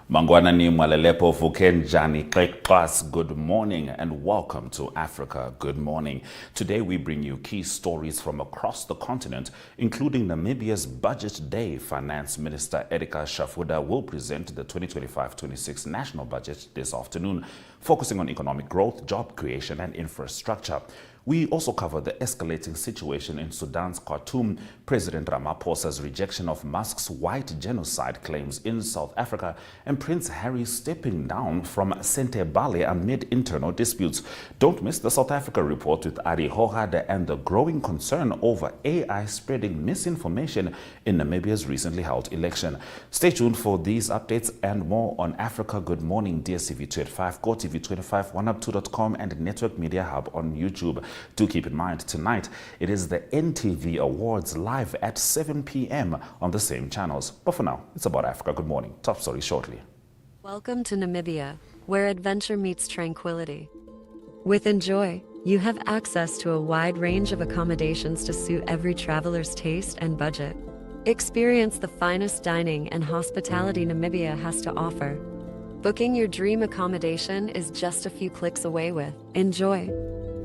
Mangwanani Mwalelepo Fukenjani Kekwas, good morning and welcome to Africa Good Morning. Today we bring you key stories from across the continent, including Namibia's Budget Day. Finance Minister Ericah Shafudah will present the 2025-26 national budget this afternoon, focusing on economic growth, job creation and infrastructure. We also cover the escalating situation in Sudan's Khartoum, President Ramaphosa's rejection of Musk's white genocide claims in South Africa, and Prince Harry stepping down from Sentebale amid internal disputes. Don't miss the South Africa report with Arrie Hougaard and the growing concern over AI spreading misinformation in Namibia's recently held election. Stay tuned for these updates and more on Africa Good Morning, DSTV 285, GOTV 25, oneup2.com and Network Media Hub on YouTube. Do keep in mind, tonight it is the NTV Awards live at 7 p.m. on the same channels. But for now, it's about Africa Good Morning. Top story shortly. Welcome to Namibia, where adventure meets tranquility. With Enjoy, you have access to a wide range of accommodations to suit every traveler's taste and budget. Experience the finest dining and hospitality Namibia has to offer. Booking your dream accommodation is just a few clicks away with Enjoy.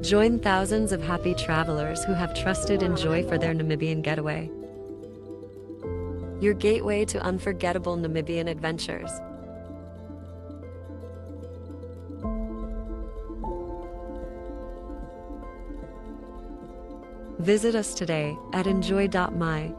Join thousands of happy travelers who have trusted Enjoy for their Namibian getaway. Your gateway to unforgettable Namibian adventures. Visit us today at enjoy.my.na.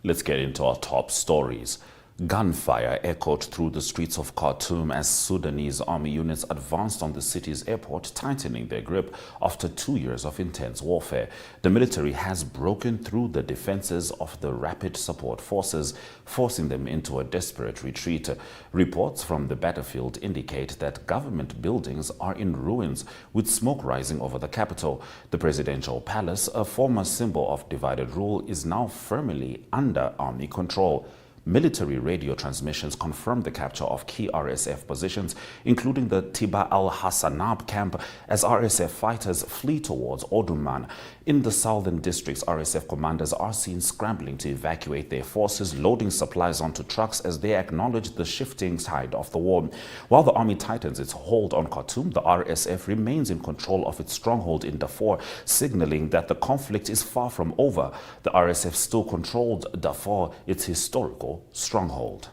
Let's get into our top stories. Gunfire echoed through the streets of Khartoum as Sudanese army units advanced on the city's airport, tightening their grip after 2 years of intense warfare. The military has broken through the defenses of the Rapid Support Forces, forcing them into a desperate retreat. Reports from the battlefield indicate that government buildings are in ruins, with smoke rising over the capital. The presidential palace, a former symbol of divided rule, is now firmly under army control. Military radio transmissions confirmed the capture of key RSF positions, including the Tiba al-Hassanab camp, as RSF fighters flee towards Omdurman. In the southern districts, RSF commanders are seen scrambling to evacuate their forces, loading supplies onto trucks as they acknowledge the shifting tide of the war. While the army tightens its hold on Khartoum, the RSF remains in control of its stronghold in Darfur, signaling that the conflict is far from over. The RSF still controlled Darfur, its historical stronghold.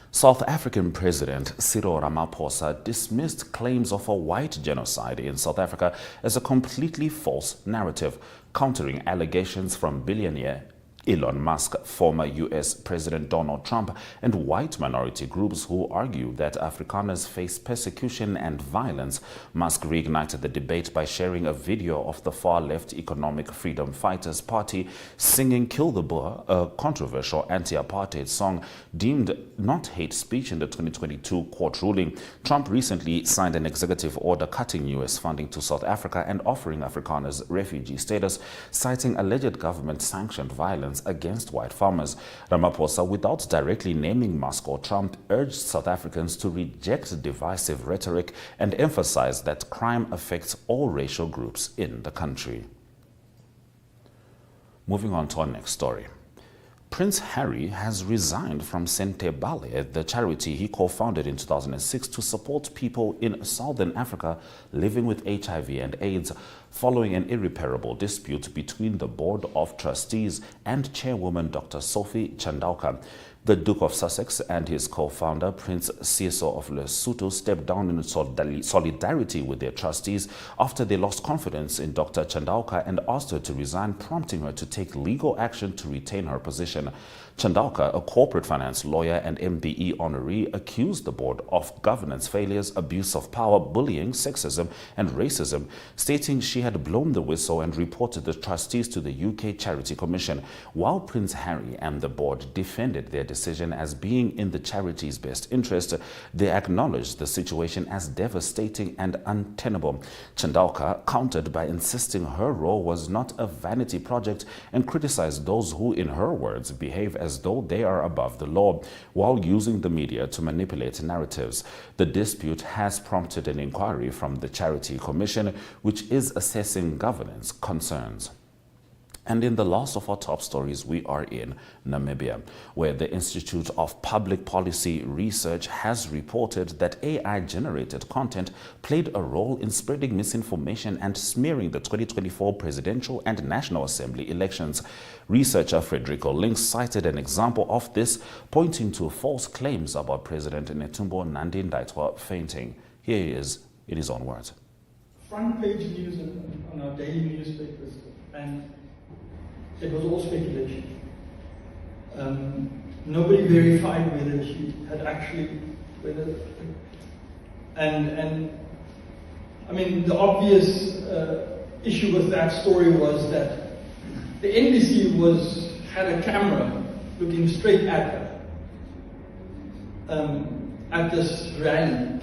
South African President Cyril Ramaphosa dismissed claims of a white genocide in South Africa as a completely false narrative, countering allegations from billionaire Elon Musk, former U.S. President Donald Trump, and white minority groups who argue that Afrikaners face persecution and violence. Musk reignited the debate by sharing a video of the far-left Economic Freedom Fighters Party singing Kill the Boer, a controversial anti-apartheid song deemed not hate speech in the 2022 court ruling. Trump recently signed an executive order cutting U.S. funding to South Africa and offering Afrikaners refugee status, citing alleged government-sanctioned violence against white farmers. Ramaphosa, without directly naming Musk or Trump, urged South Africans to reject divisive rhetoric and emphasize that crime affects all racial groups in the country. Moving on to our next story. Prince Harry has resigned from Sentebale, the charity he co-founded in 2006 to support people in Southern Africa living with HIV and AIDS, following an irreparable dispute between the Board of Trustees and Chairwoman Dr. Sophie Chandauka. The Duke of Sussex and his co-founder, Prince Seeiso of Lesotho, stepped down in solidarity with their trustees after they lost confidence in Dr. Chandauka and asked her to resign, prompting her to take legal action to retain her position. Chandauka, a corporate finance lawyer and MBE honoree, accused the board of governance failures, abuse of power, bullying, sexism and racism, stating she had blown the whistle and reported the trustees to the UK Charity Commission. While Prince Harry and the board defended their decision as being in the charity's best interest. They acknowledged the situation as devastating and untenable. Chandauka countered by insisting her role was not a vanity project and criticized those who, in her words, behave as though they are above the law, while using the media to manipulate narratives. The dispute has prompted an inquiry from the Charity Commission, which is assessing governance concerns. And in the last of our top stories, we are in Namibia, where the Institute of Public Policy Research has reported that AI-generated content played a role in spreading misinformation and smearing the 2024 presidential and National Assembly elections. Researcher Frederico Links cited an example of this, pointing to false claims about President Netumbo Nandi-Ndaitwah fainting. Here he is in his own words. Front page news on our daily newspapers, and it was all speculation. Nobody verified whether she had actually, and I mean, the obvious issue with that story was that the NBC had a camera looking straight at her at this rally.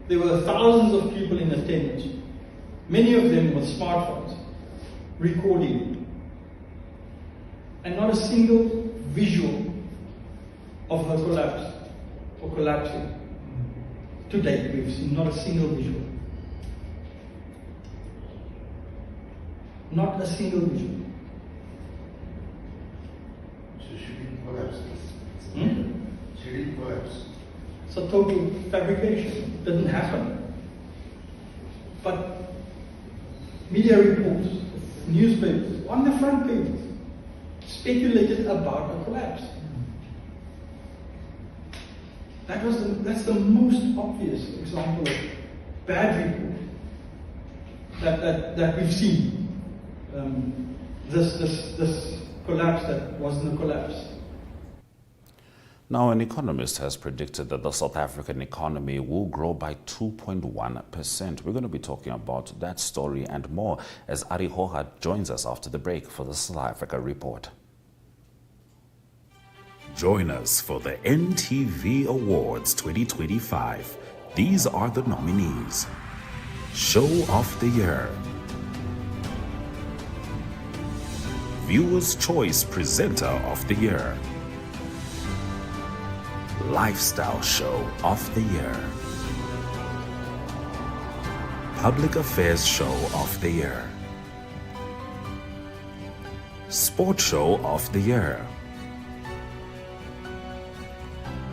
There were thousands of people in attendance, many of them with smartphones, recording. And not a single visual of her collapse or collapsing. To date, we've seen not a single visual. Not a single visual. So she didn't collapse. She didn't collapse. It's a total fabrication. It didn't happen. But media reports, newspapers, on the front pages, speculated about a collapse. That's the most obvious example of bad report that we've seen. This collapse that wasn't a collapse. Now, an economist has predicted that the South African economy will grow by 2.1%. We're going to be talking about that story and more as Arrie Hougaard joins us after the break for the South Africa Report. Join us for the NTV Awards 2025. These are the nominees. Show of the Year. Viewer's Choice Presenter of the Year. Lifestyle Show of the Year. Public Affairs Show of the Year. Sport Show of the Year.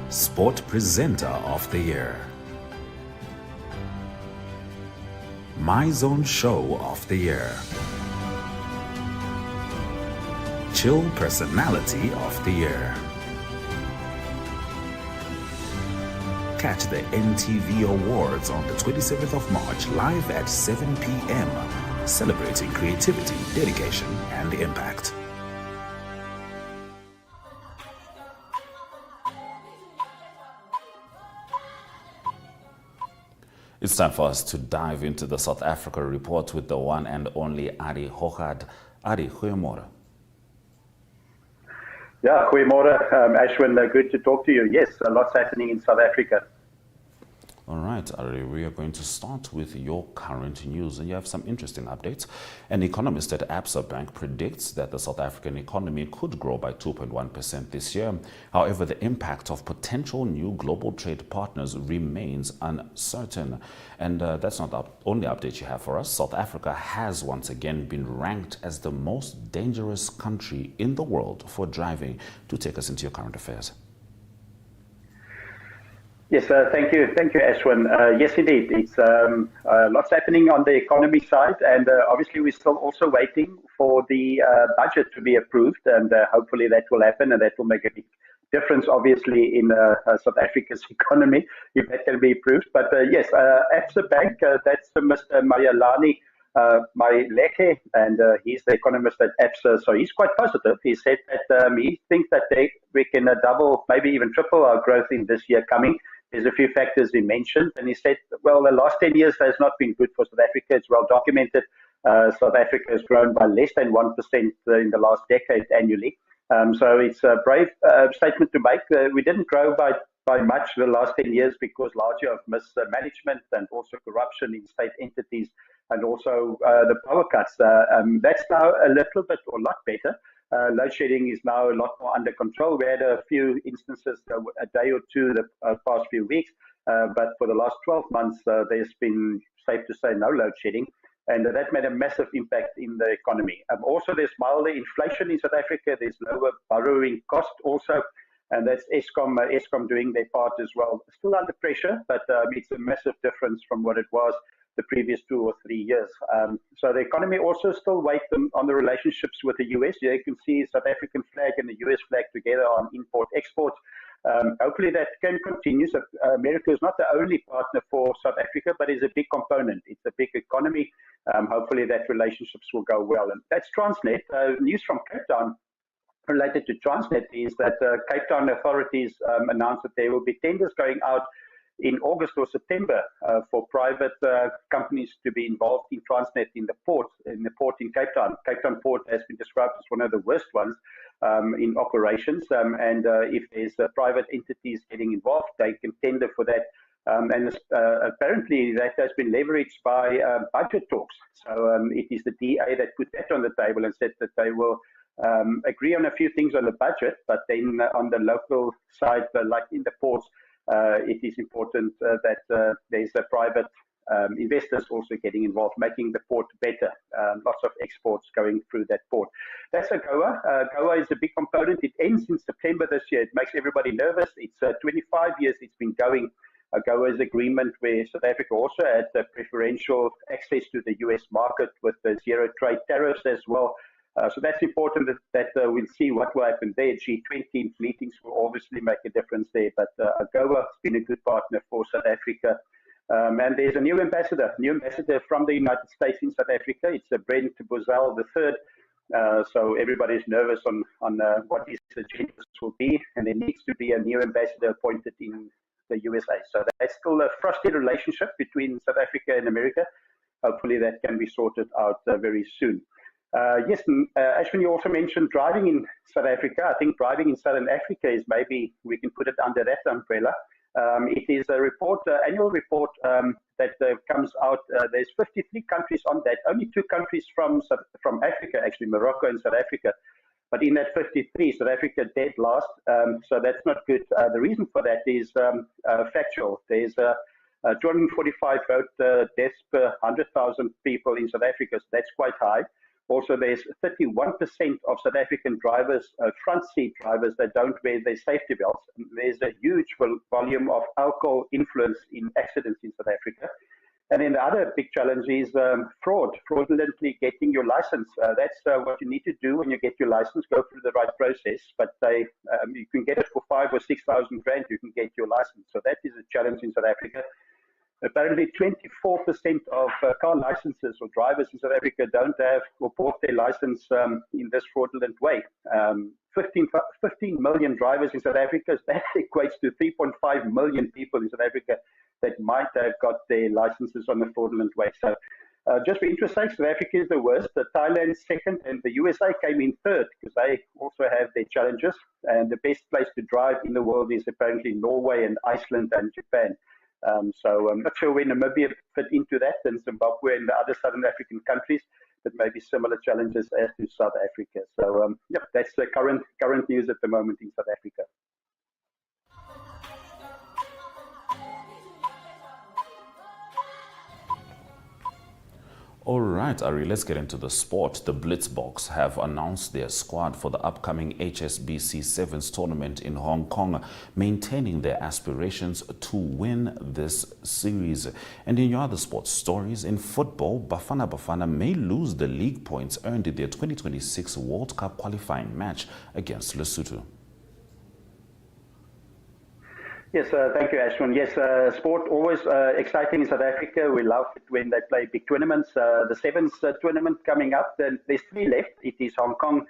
Sport Presenter of the Year. My Zone Show of the Year. Chill Personality of the Year. Catch the NTV Awards on the 27th of March live at 7 p.m. Celebrating creativity, dedication, and impact. It's time for us to dive into the South Africa Report with the one and only Arrie Hougaard. Arrie, goeiemorgen. Yeah, goeiemorgen, Ashwin. Good to talk to you. Yes, a lot's happening in South Africa. All right, Arrie, we are going to start with your current news, and you have some interesting updates. An economist at Absa Bank predicts that the South African economy could grow by 2.1% this year. However, the impact of potential new global trade partners remains uncertain. And that's not the only update you have for us. South Africa has once again been ranked as the most dangerous country in the world for driving. To take us into your current affairs. Yes, thank you, Ashwin. Yes, indeed, it's lots happening on the economy side, and obviously we're still also waiting for the budget to be approved, and hopefully that will happen, and that will make a big difference, obviously, in South Africa's economy if that can be approved. But yes, Absa Bank, that's Mr. Mayalani Maleke, and he's the economist at Absa, so he's quite positive. He said that he thinks that we can double, maybe even triple our growth in this year coming. There's a few factors he mentioned, and he said, well, the last 10 years has not been good for South Africa. It's well documented. South Africa has grown by less than 1% in the last decade annually. So it's a brave statement to make. We didn't grow by much the last 10 years because largely of mismanagement and also corruption in state entities and also the power cuts. That's now a little bit or a lot better. Load shedding is now a lot more under control. We had a few instances, a day or two the past few weeks, but for the last 12 months, there's been, safe to say, no load shedding. And that made a massive impact in the economy. Also, there's milder inflation in South Africa. There's lower borrowing cost also. And that's Eskom doing their part as well. Still under pressure, but it's a massive difference from what it was the previous 2 or 3 years. So the economy also still waits on the relationships with the US. You can see South African flag and the US flag together on import-export. Hopefully that can continue. So America is not the only partner for South Africa, but is a big component. It's a big economy. Hopefully that relationships will go well. And that's Transnet. News from Cape Town related to Transnet is that Cape Town authorities announced that there will be tenders going out in August or September for private companies to be involved in Transnet in the port in Cape Town. Cape Town Port has been described as one of the worst ones in operations, and if there's private entities getting involved, they can tender for that. And apparently that has been leveraged by budget talks. So it is the DA that put that on the table and said that they will agree on a few things on the budget, but then on the local side, like in the ports, it is important that there's a private investors also getting involved, making the port better. Lots of exports going through that port. That's AGOA. AGOA is a big component. It ends in September this year. It makes everybody nervous. It's 25 years it's been going. AGOA's agreement where South Africa also had preferential access to the US market with the zero trade tariffs as well. So that's important that we'll see what will happen there. G20 meetings will obviously make a difference there, but AGOA has been a good partner for South Africa. And there's a new ambassador from the United States in South Africa. It's Brent Bozell III. So everybody's nervous on what his agenda will be, and there needs to be a new ambassador appointed in the USA. So that's still a frosty relationship between South Africa and America. Hopefully that can be sorted out very soon. Yes, Ashwin, you also mentioned driving in South Africa. I think driving in Southern Africa is maybe we can put it under that umbrella. It is a report, annual report that comes out. There's 53 countries on that. Only 2 countries from Africa, actually, Morocco and South Africa. But in that 53, South Africa dead last. So that's not good. The reason for that is factual. There's 245 road deaths per 100,000 people in South Africa. So that's quite high. Also, there's 31% of South African drivers, front seat drivers, that don't wear their safety belts. There's a huge volume of alcohol influence in accidents in South Africa. And then the other big challenge is fraudulently getting your license. That's what you need to do when you get your license, go through the right process. But you can get it for 5,000 or 6,000 rand, you can get your license. So that is a challenge in South Africa. Apparently 24% of car licenses or drivers in South Africa don't have or bought their license in this fraudulent way. 15 million drivers in South Africa, that equates to 3.5 million people in South Africa that might have got their licenses on a fraudulent way. So just for interest sake, South Africa is the worst, Thailand second, and the USA came in third because they also have their challenges. And the best place to drive in the world is apparently Norway and Iceland and Japan. So I'm not sure where Namibia fit into that, and Zimbabwe and the other Southern African countries, but maybe similar challenges as to South Africa. So that's the current news at the moment in South Africa. All right, Arrie, let's get into the sport. The Blitzboks have announced their squad for the upcoming HSBC Sevens tournament in Hong Kong, maintaining their aspirations to win this series. And in your other sports stories, in football, Bafana may lose the league points earned in their 2026 World Cup qualifying match against Lesotho. Yes, thank you, Ashwin. Yes, sport always exciting in South Africa. We love it when they play big tournaments. The Sevens tournament coming up, then there's 3 left. It is Hong Kong,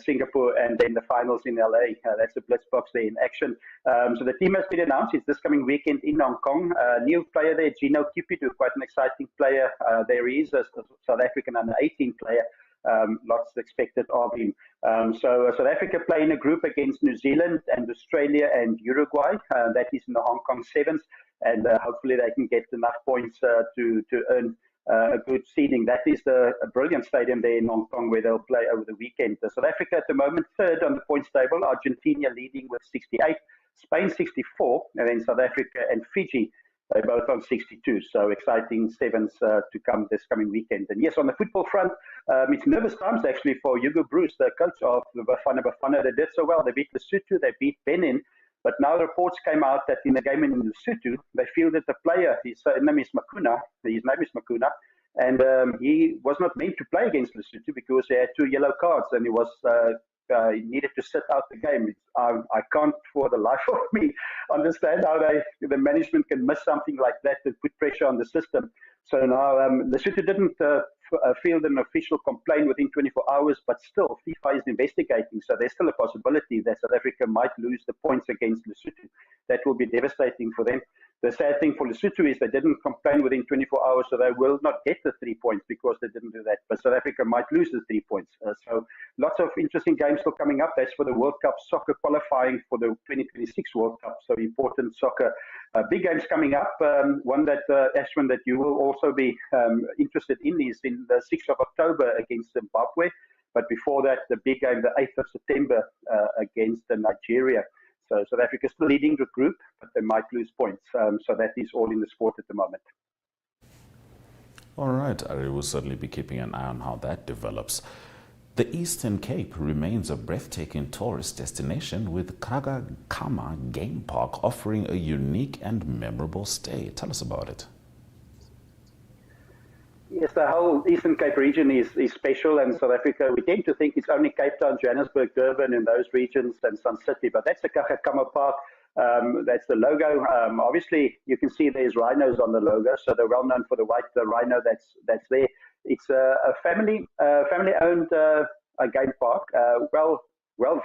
Singapore, and then the finals in LA. That's the Blitzboks there in action. So the team has been announced. It's this coming weekend in Hong Kong. New player there, Gino Cupido, quite an exciting player. There he is, a South African under-18 player. Lots expected of him. So South Africa play in a group against New Zealand and Australia and Uruguay. That is in the Hong Kong Sevens, and hopefully they can get enough points to earn a good seeding. That is a brilliant stadium there in Hong Kong where they'll play over the weekend. South Africa at the moment third on the points table, Argentina leading with 68, Spain 64, and then South Africa and Fiji, they're both on 62. So exciting sevens to come this coming weekend. And yes, on the football front, it's nervous times actually for Hugo Broos, the coach of the Bafana. They did so well. They beat Lesotho, they beat Benin. But now reports came out that in the game in Lesotho, they feel that the player, his name is Makuna, and he was not meant to play against Lesotho because he had 2 yellow cards and he needed to sit out the game. I can't for the life of me understand how the management can miss something like that and put pressure on the system. So now Lesotho didn't field an official complaint within 24 hours, but still FIFA is investigating. So there's still a possibility that South Africa might lose the points against Lesotho. That will be devastating for them. The sad thing for Lesotho is they didn't complain within 24 hours, so they will not get the 3 points because they didn't do that. But South Africa might lose the 3 points. So lots of interesting games still coming up. That's for the World Cup soccer qualifying for the 2026 World Cup. So important soccer. Big games coming up. One that, Ashwin, that you will also be interested in is in the 6th of October against Zimbabwe. But before that, the big game, the 8th of September against Nigeria. So South Africa is still leading the group, but they might lose points. So that is all in the sport at the moment. All right, Arrie will certainly be keeping an eye on how that develops. The Eastern Cape remains a breathtaking tourist destination with Kragakama Game Park offering a unique and memorable stay. Tell us about it. Yes, the whole Eastern Cape region is special, and South Africa, we tend to think it's only Cape Town, Johannesburg, Durban, and those regions, and Sun City, but that's the Kragakama Park. That's the logo. Obviously, you can see there's rhinos on the logo, so they're well known for the white rhino that's there. It's a family-owned game park, well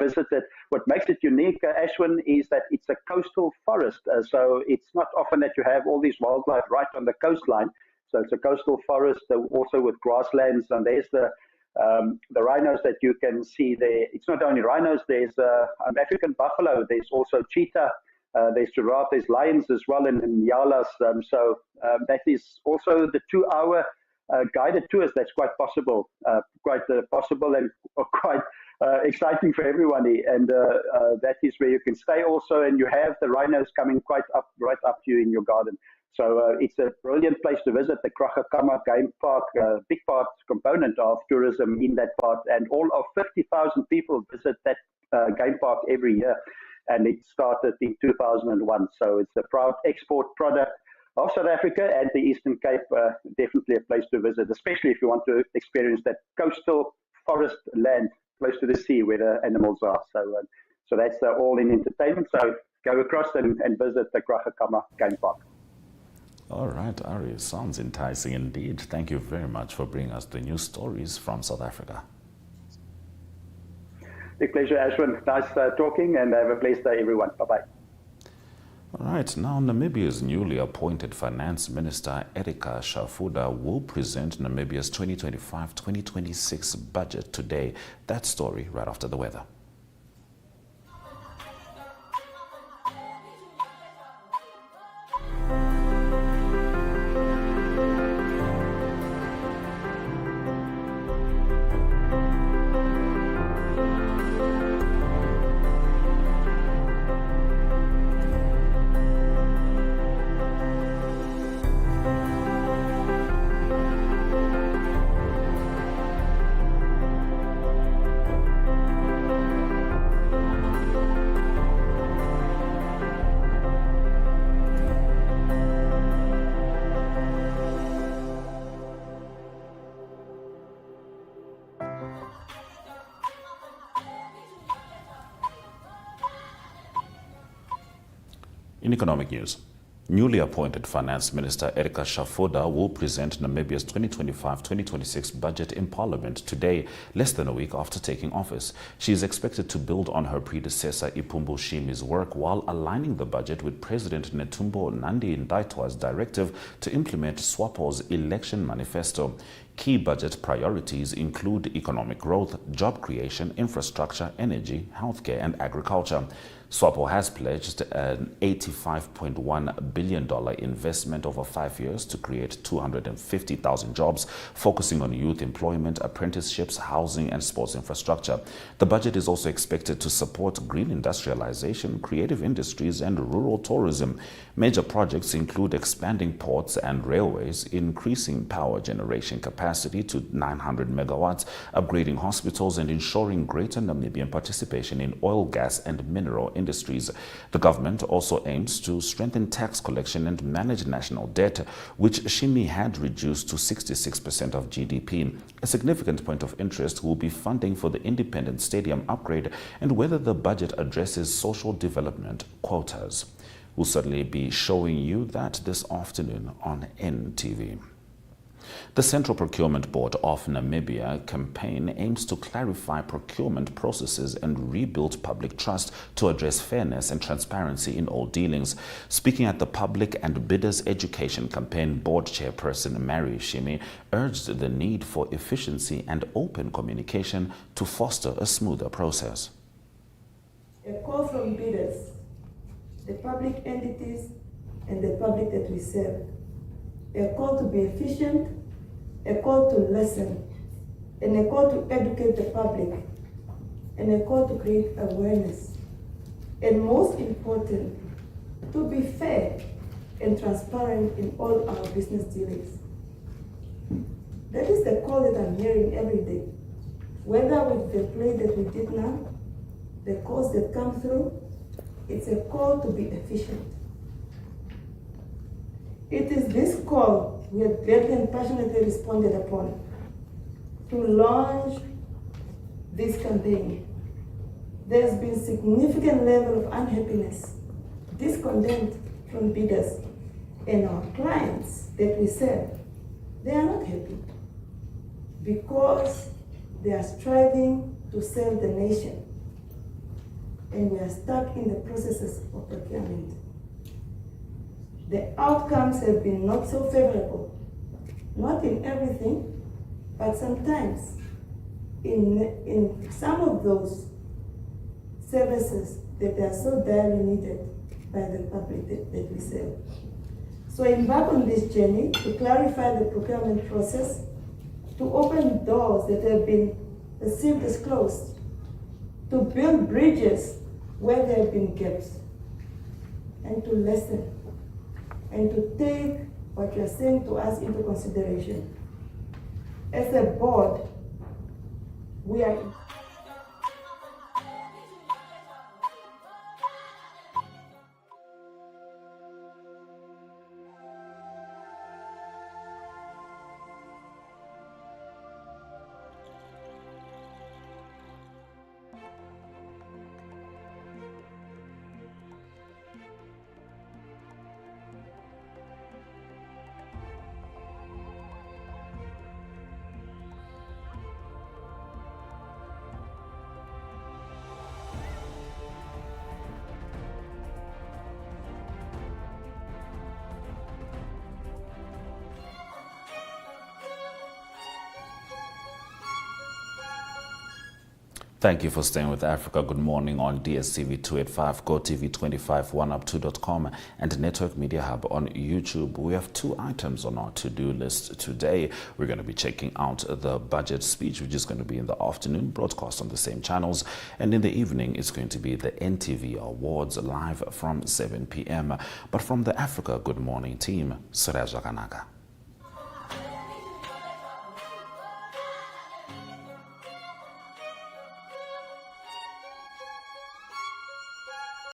visited. What makes it unique, Ashwin, is that it's a coastal forest. So it's not often that you have all these wildlife right on the coastline. So it's a coastal forest, also with grasslands, and there's the rhinos that you can see there. It's not only rhinos, there's African buffalo, there's also cheetah, there's giraffe, there's lions as well, and yalas. So that is also the 2-hour guided tours. That's quite possible and quite exciting for everybody. And that is where you can stay also, and you have the rhinos coming right up to you in your garden. So it's a brilliant place to visit, the Kragakama Game Park, big component of tourism in that part. And all of 50,000 people visit that game park every year. And it started in 2001. So it's a proud export product of South Africa and the Eastern Cape. Definitely a place to visit, especially if you want to experience that coastal forest land close to the sea where the animals are. So that's all in entertainment. So go across and visit the Kragakama Game Park. All right, Arrie, sounds enticing indeed. Thank you very much for bringing us the news stories from South Africa. Big pleasure, Ashwin. Nice talking, and have a blessed day, everyone. Bye-bye. All right, now Namibia's newly appointed Finance Minister Ericah Shafudah will present Namibia's 2025-2026 budget today. That story right after the weather. In economic news, Newly appointed Finance Minister Ericah Shafudah will present Namibia's 2025-2026 budget in Parliament today, less than a week after taking office. She is expected to build on her predecessor Ipumbu Shimi's work while aligning the budget with President Netumbo Nandi-Ndaitwah's directive to implement SWAPO's election manifesto. Key budget priorities include economic growth, job creation, infrastructure, energy, healthcare, and agriculture. SWAPO has pledged an $85.1 billion investment over 5 years to create 250,000 jobs, focusing on youth employment, apprenticeships, housing, and sports infrastructure. The budget is also expected to support green industrialization, creative industries, and rural tourism. Major projects include expanding ports and railways, increasing power generation capacity to 900 megawatts, upgrading hospitals, and ensuring greater Namibian participation in oil, gas, and mineral industries. The government also aims to strengthen tax collection and manage national debt, which Shimi had reduced to 66% of GDP. A significant point of interest will be funding for the independent stadium upgrade and whether the budget addresses social development quotas. We'll certainly be showing you that this afternoon on NTV. The Central Procurement Board of Namibia campaign aims to clarify procurement processes and rebuild public trust to address fairness and transparency in all dealings. Speaking at the Public and Bidders Education Campaign, Board Chairperson Mary Shimi urged the need for efficiency and open communication to foster a smoother process. A call from bidders, the public entities, and the public that we serve. A call to be efficient, a call to listen, and a call to educate the public, and a call to create awareness. And most important, to be fair and transparent in all our business dealings. That is the call that I'm hearing every day. Whether with the play that we did now, the calls that come through, it's a call to be efficient. It is this call we have gladly and passionately responded upon to launch this campaign. There's been significant level of unhappiness, discontent from bidders and our clients that we serve. They are not happy because they are striving to serve the nation and we are stuck in the processes of procurement. The outcomes have been not so favorable, not in everything, but sometimes in some of those services that are so direly needed by the public that we serve. So embark on this journey to clarify the procurement process, to open doors that have been perceived as closed, to build bridges where there have been gaps, and to listen, and to take what you're saying to us into consideration. As a board, we are Thank you for staying with Africa. Good morning on DSTV 285, GOTV 25, 1up2.com, and Network Media Hub on YouTube. We have two items on our to-do list today. We're going to be checking out the budget speech, which is going to be in the afternoon, broadcast on the same channels. And in the evening, it's going to be the NTV Awards live from 7 p.m. But from the Africa Good Morning team, Suraj Kanaka.